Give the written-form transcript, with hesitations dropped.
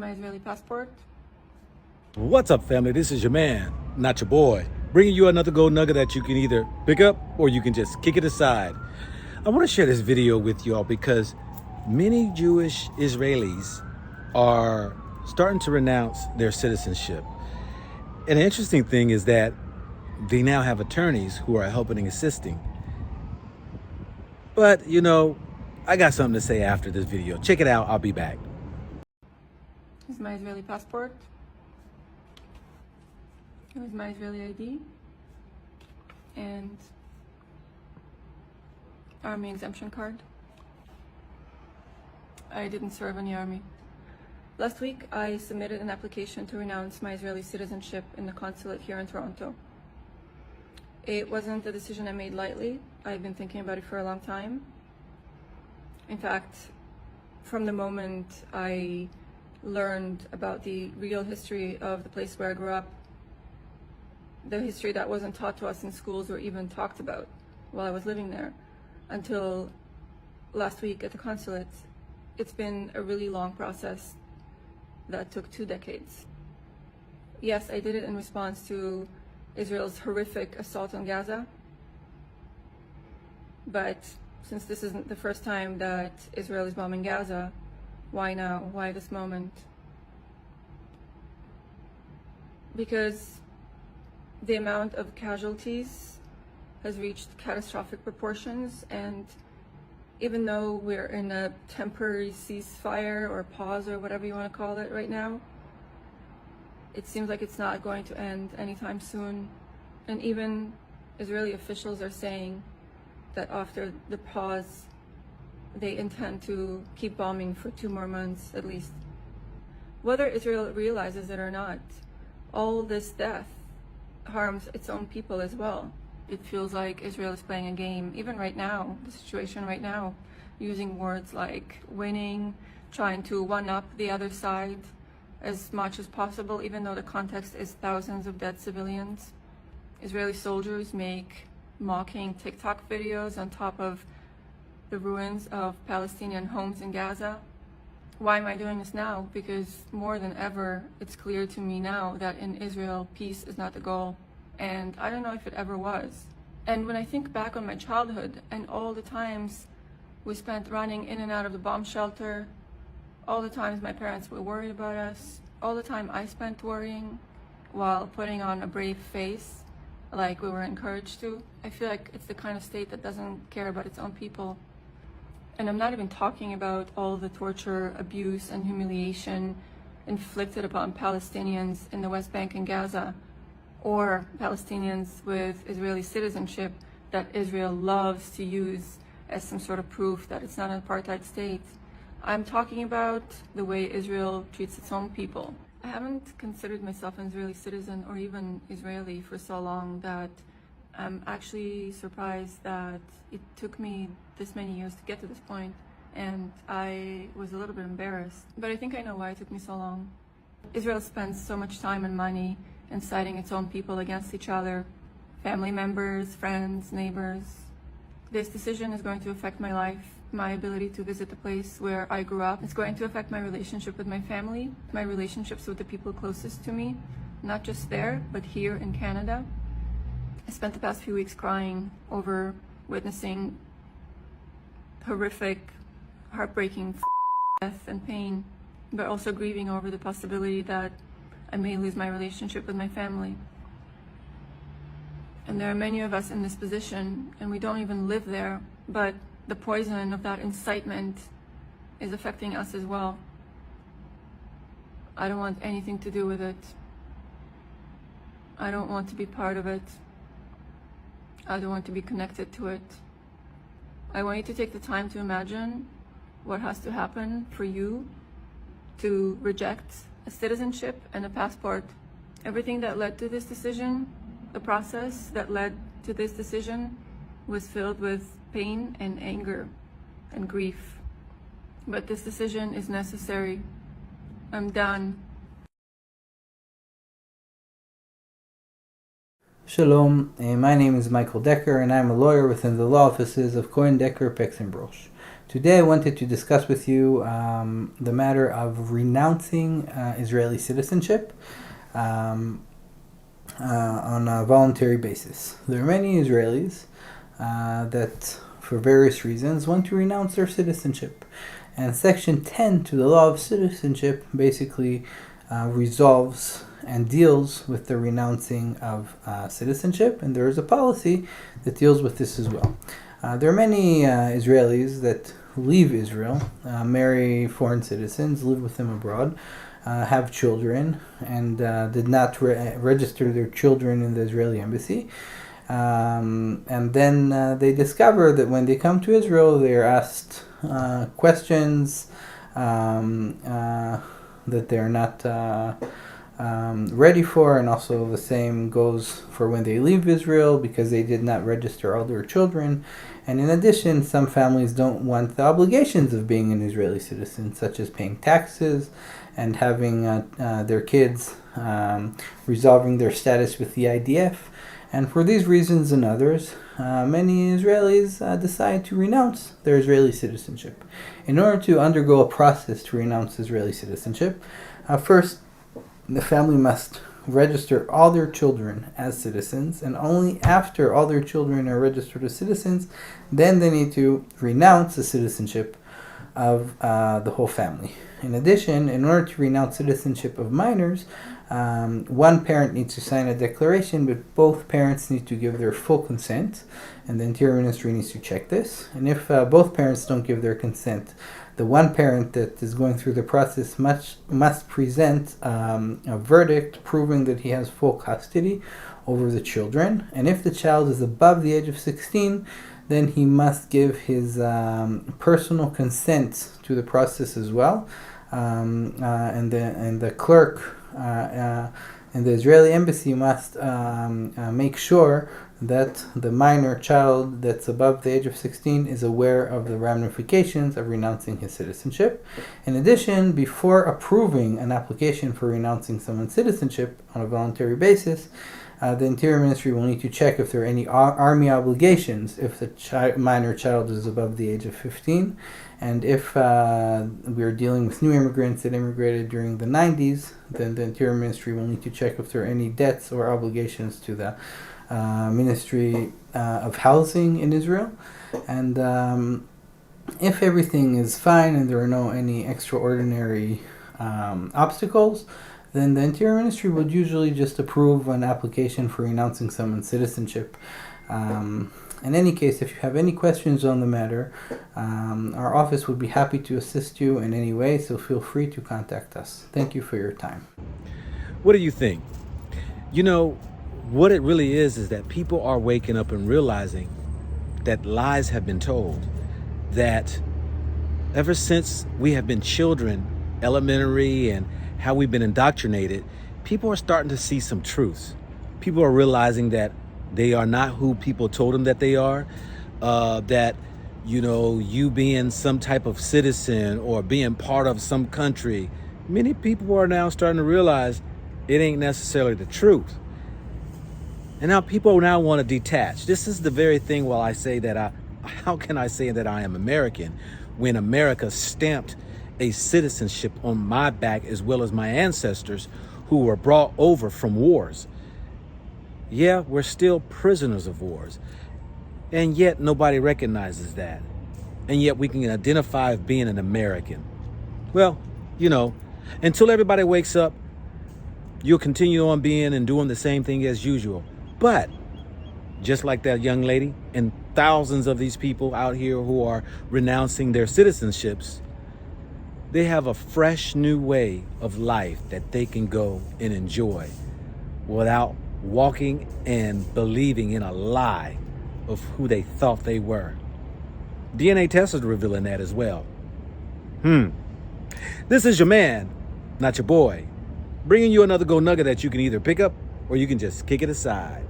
my Israeli passport. What's up, family? This is your man, not your boy, bringing you another gold nugget that you can either pick up or you can just kick it aside. I want to share this video with you all because many Jewish Israelis are starting to renounce their citizenship. And the interesting thing is that they now have attorneys who are helping and assisting. But, you know, I got something to say after this video. Check it out. I'll be back. This is my Israeli passport. Here's my Israeli ID. And Army exemption card. I didn't serve in the Army. Last week, I submitted an application to renounce my Israeli citizenship in the consulate here in Toronto. It wasn't a decision I made lightly. I've been thinking about it for a long time. In fact, from the moment I learned about the real history of the place where I grew up, the history that wasn't taught to us in schools or even talked about while I was living there, until last week at the consulate, it's been a really long process that took 2 decades. Yes, I did it in response to Israel's horrific assault on Gaza, but since this isn't the first time that Israel is bombing Gaza, why now? Why this moment? Because the amount of casualties has reached catastrophic proportions, and even though we're in a temporary ceasefire or pause or whatever you want to call it right now, it seems like it's not going to end anytime soon. And even Israeli officials are saying that after the pause, they intend to keep bombing for 2 more months at least. Whether Israel realizes it or not, all this death harms its own people as well. It feels like Israel is playing a game, even right now, the situation right now, using words like winning, trying to one-up the other side as much as possible, even though the context is thousands of dead civilians. Israeli soldiers make mocking TikTok videos on top of the ruins of Palestinian homes in Gaza. Why am I doing this now? Because more than ever, it's clear to me now that in Israel, peace is not the goal. And I don't know if it ever was. And when I think back on my childhood and all the times we spent running in and out of the bomb shelter, all the times my parents were worried about us, all the time I spent worrying while putting on a brave face like we were encouraged to, I feel like it's the kind of state that doesn't care about its own people. And I'm not even talking about all the torture, abuse, and humiliation inflicted upon Palestinians in the West Bank and Gaza, or Palestinians with Israeli citizenship that Israel loves to use as some sort of proof that it's not an apartheid state. I'm talking about the way Israel treats its own people. I haven't considered myself an Israeli citizen or even Israeli for so long that I'm actually surprised that it took me this many years to get to this point, and I was a little bit embarrassed. But I think I know why it took me so long. Israel spends so much time and money inciting its own people against each other, family members, friends, neighbors. This decision is going to affect my life, my ability to visit the place where I grew up. It's going to affect my relationship with my family, my relationships with the people closest to me, not just there, but here in Canada. I spent the past few weeks crying over witnessing horrific, heartbreaking death and pain, but also grieving over the possibility that I may lose my relationship with my family. And there are many of us in this position, and we don't even live there, but the poison of that incitement is affecting us as well. I don't want anything to do with it. I don't want to be part of it. I don't want to be connected to it. I want you to take the time to imagine what has to happen for you to reject a citizenship and a passport. Everything that led to this decision, the process that led to this decision, was filled with pain and anger and grief. But this decision is necessary. I'm done. Shalom, my name is Michael Decker and I'm a lawyer within the law offices of Decker Pec Co. Today I wanted to discuss with you the matter of renouncing Israeli citizenship on a voluntary basis. There are many Israelis that, for various reasons, want to renounce their citizenship. And Section 10 to the law of citizenship basically resolves and deals with the renouncing of citizenship, and there is a policy that deals with this as well. There are many Israelis that leave Israel, marry foreign citizens, live with them abroad, have children, and did not register their children in the Israeli embassy. And then they discover that when they come to Israel, they are asked questions that they're not ready for, and also the same goes for when they leave Israel because they did not register all their children. And in addition, some families don't want the obligations of being an Israeli citizen, such as paying taxes and having their kids resolving their status with the IDF. And for these reasons and others, many Israelis decide to renounce their Israeli citizenship. In order to undergo a process to renounce Israeli citizenship, first, the family must register all their children as citizens, and only after all their children are registered as citizens, then they need to renounce the citizenship of the whole family. In addition, in order to renounce citizenship of minors, one parent needs to sign a declaration, but both parents need to give their full consent, and the Interior Ministry needs to check this. And if both parents don't give their consent, the one parent that is going through the process must present a verdict proving that he has full custody over the children. And if the child is above the age of 16, then he must give his personal consent to the process as well. And the clerk in the Israeli embassy must make sure that the minor child that's above the age of 16 is aware of the ramifications of renouncing his citizenship. In addition, before approving an application for renouncing someone's citizenship on a voluntary basis, the Interior Ministry will need to check if there are any army obligations if the minor child is above the age of 15. And if we're dealing with new immigrants that immigrated during the 90s, then the Interior Ministry will need to check if there are any debts or obligations to the Ministry of Housing in Israel. And if everything is fine and there are any extraordinary obstacles, then the Interior Ministry would usually just approve an application for renouncing someone's citizenship. In any case, if you have any questions on the matter, our office would be happy to assist you in any way, so feel free to contact us. Thank you for your time. What do you think? You know, what it really is that people are waking up and realizing that lies have been told, that ever since we have been children, elementary, and how we've been indoctrinated, people are starting to see some truths. People are realizing that they are not who people told them that they are, that, you being some type of citizen or being part of some country, many people are now starting to realize it ain't necessarily the truth. And now people now want to detach. This is the very thing while I say that how can I say that I am American when America stamped a citizenship on my back as well as my ancestors who were brought over from wars. Yeah, we're still prisoners of wars. And yet nobody recognizes that. And yet we can identify as being an American. Well, until everybody wakes up, you'll continue on being and doing the same thing as usual. But just like that young lady and thousands of these people out here who are renouncing their citizenships, they have a fresh new way of life that they can go and enjoy without walking and believing in a lie of who they thought they were. DNA tests are revealing that as well. This is your man, not your boy, bringing you another gold nugget that you can either pick up or you can just kick it aside.